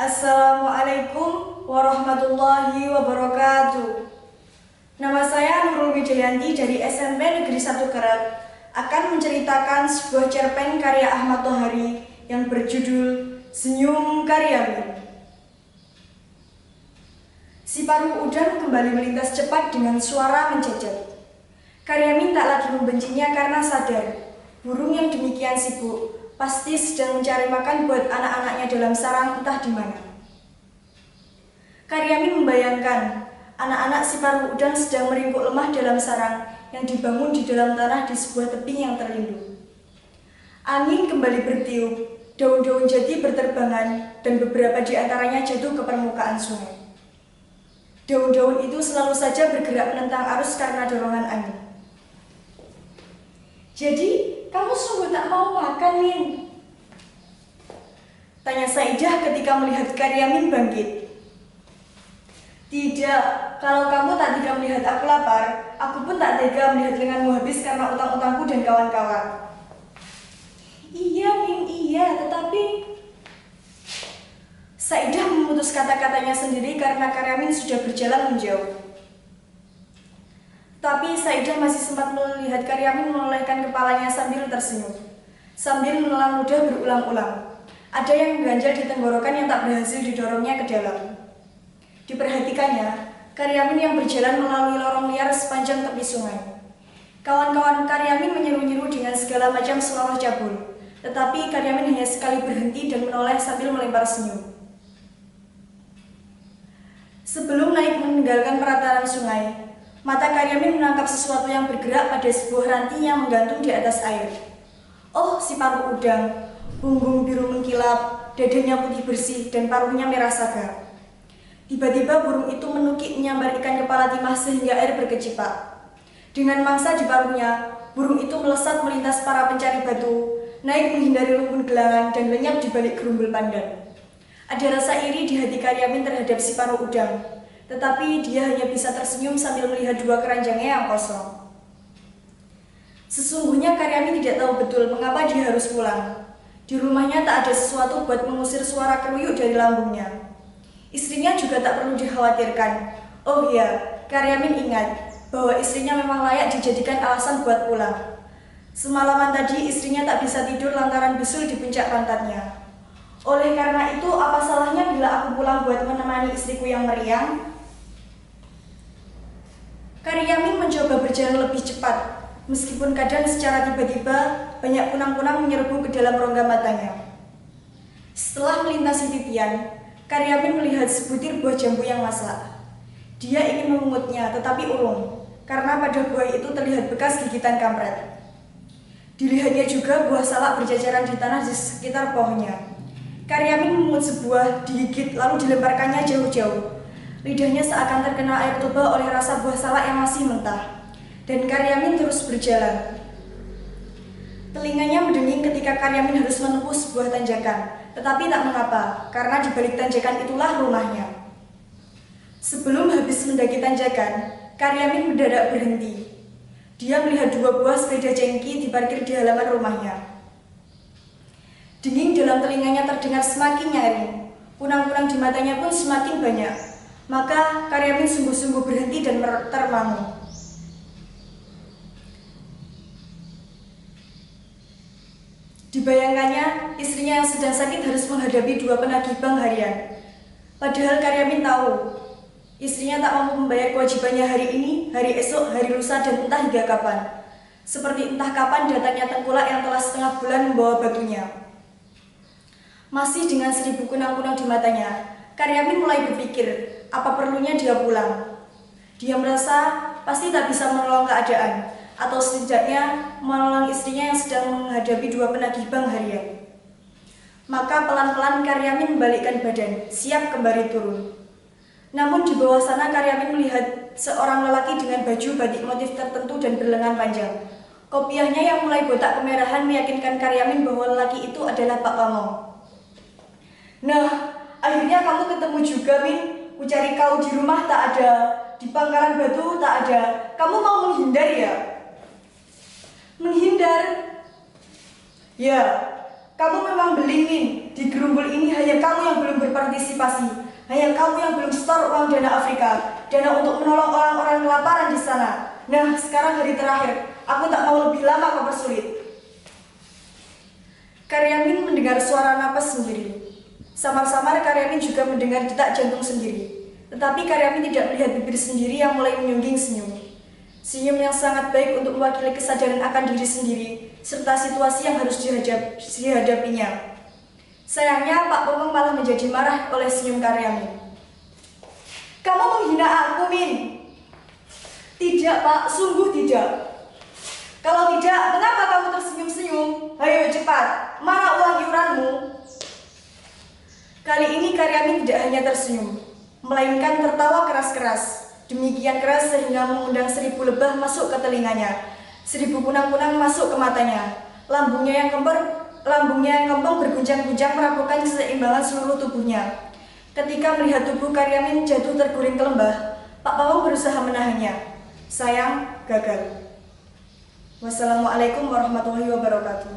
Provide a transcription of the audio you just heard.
Assalamualaikum warahmatullahi wabarakatuh. Nama saya Nurul Wijayanti dari SMP Negeri 1 Kerep akan menceritakan sebuah cerpen karya Ahmad Tohari yang berjudul Senyum Karyamin. Si paruh udang kembali melintas cepat dengan suara menjejak. Karyamin tak lagi membencinya karena sadar burung yang demikian sibuk pasti sedang mencari makan buat anak-anaknya dalam sarang entah di mana. Karyamin membayangkan anak-anak si paruh udang sedang meringkuk lemah dalam sarang yang dibangun di dalam tanah di sebuah tebing yang terlindung. Angin kembali bertiup, daun-daun jati berterbangan, dan beberapa di antaranya jatuh ke permukaan sungai. Daun-daun itu selalu saja bergerak menentang arus karena dorongan angin. "Jadi, kamu sungguh tak mau makan, Min?" tanya Saidah ketika melihat Karyamin bangkit. "Tidak, kalau kamu tak tega melihat aku lapar, aku pun tak tega melihat lenganmu habis karena utang-utangku dan kawan-kawan." "Iya, Min, iya, tetapi..." Saidah memutus kata-katanya sendiri karena Karyamin sudah berjalan menjauh. Tapi Saidah masih sempat melihat Karyamin menolehkan kepalanya sambil tersenyum, sambil menelan ludah berulang-ulang. Ada yang mengganjal di tenggorokan yang tak berhasil didorongnya ke dalam. Diperhatikannya, Karyamin yang berjalan melalui lorong liar sepanjang tepi sungai. Kawan-kawan Karyamin menyeru-nyeru dengan segala macam seloroh cabul, tetapi Karyamin hanya sekali berhenti dan menoleh sambil melempar senyum. Sebelum naik meninggalkan perataran sungai, mata Karyamin menangkap sesuatu yang bergerak pada sebuah ranting yang menggantung di atas air. Oh, si paruh udang, punggung biru mengkilap, dadanya putih bersih, dan paruhnya merah saga. Tiba-tiba burung itu menukik menyambar ikan kepala timah sehingga air berkecipak. Dengan mangsa di paruhnya, burung itu melesat melintas para pencari batu, naik menghindari lumpur gelangan, dan lenyap di balik gerumbul pandan. Ada rasa iri di hati Karyamin terhadap si paruh udang, tetapi dia hanya bisa tersenyum sambil melihat dua keranjangnya yang kosong. Sesungguhnya Karyamin tidak tahu betul mengapa dia harus pulang. Di rumahnya tak ada sesuatu buat mengusir suara keruyuk dari lambungnya. Istrinya juga tak perlu dikhawatirkan. Oh iya, Karyamin ingat bahwa istrinya memang layak dijadikan alasan buat pulang. Semalaman tadi istrinya tak bisa tidur lantaran bisul di puncak pantatnya. Oleh karena itu, apa salahnya bila aku pulang buat menemani istriku yang meriang? Karyamin mencoba berjalan lebih cepat, meskipun kadang secara tiba-tiba banyak kunang-kunang menyerbu ke dalam rongga matanya. Setelah melintasi titian, Karyamin melihat sebutir buah jambu yang masak. Dia ingin memungutnya, tetapi urung, karena pada buah itu terlihat bekas gigitan kampret. Dilihatnya juga buah salak berjajaran di tanah di sekitar pohonnya. Karyamin memungut sebuah, digigit, lalu dilemparkannya jauh-jauh. Lidahnya seakan terkena air tuba oleh rasa buah salak yang masih mentah. Dan Karyamin terus berjalan. Telinganya mendenging ketika Karyamin harus menempuh sebuah tanjakan. Tetapi tak mengapa, karena di balik tanjakan itulah rumahnya. Sebelum habis mendaki tanjakan, Karyamin mendadak berhenti. Dia melihat dua buah sepeda jengki diparkir di halaman rumahnya. Denging dalam telinganya terdengar semakin nyaring. Kunang-kunang di matanya pun semakin banyak. Maka Karyamin sungguh-sungguh berhenti dan termangu. Dibayangkannya, istrinya yang sedang sakit harus menghadapi dua penagih bank harian. Padahal Karyamin tahu, istrinya tak mampu membayar kewajibannya hari ini, hari esok, hari lusa, dan entah hingga kapan. Seperti entah kapan datangnya tengkulak yang telah setengah bulan membawa batunya. Masih dengan 1000 kunang-kunang di matanya, Karyamin mulai berpikir, apa perlunya dia pulang. Dia merasa pasti tak bisa menolong keadaan, atau setidaknya menolong istrinya yang sedang menghadapi dua penagih bank harian. Maka pelan-pelan Karyamin membalikkan badan, siap kembali turun. Namun di bawah sana Karyamin melihat seorang lelaki dengan baju batik motif tertentu dan berlengan panjang. Kopiahnya yang mulai botak kemerahan meyakinkan Karyamin bahwa lelaki itu adalah Pak Pamong. "Nah, akhirnya kamu ketemu juga, Min. Kucari kau di rumah tak ada, di pangkalan batu tak ada. Kamu mau menghindar ya?" "Menghindar?" "Ya, Kamu memang belingin. Di gerumbul ini hanya kamu yang belum berpartisipasi. Hanya kamu yang belum setor uang dana Afrika, dana untuk menolong orang-orang kelaparan di sana. Nah, sekarang hari terakhir. Aku tak mau lebih lama kau persulit. Karyamin mendengar suara napas sendiri. Samar-samar Karyamin juga mendengar detak jantung sendiri. Tetapi Karyamin tidak melihat bibir sendiri yang mulai menyungging senyum. Senyum yang sangat baik untuk mewakili kesadaran akan diri sendiri, serta situasi yang harus dihadapinya. Sayangnya Pak Pomong malah menjadi marah oleh senyum Karyamin. Kamu menghina aku, Min. Tidak, Pak, sungguh tidak. Kalau tidak, mengapa kamu tersenyum-senyum? Hayo cepat, mana uang iuranmu? Kali ini Karyamin tidak hanya tersenyum, melainkan tertawa keras-keras. Demikian keras sehingga mengundang 1000 lebah masuk ke telinganya, 1000 kunang-kunang masuk ke matanya. Lambungnya yang kembang berguncang-guncang merapuhkan keseimbangan seluruh tubuhnya. Ketika melihat tubuh Karyamin jatuh terguling ke lembah, Pak Pawang berusaha menahannya. Sayang, gagal. Wassalamualaikum warahmatullahi wabarakatuh.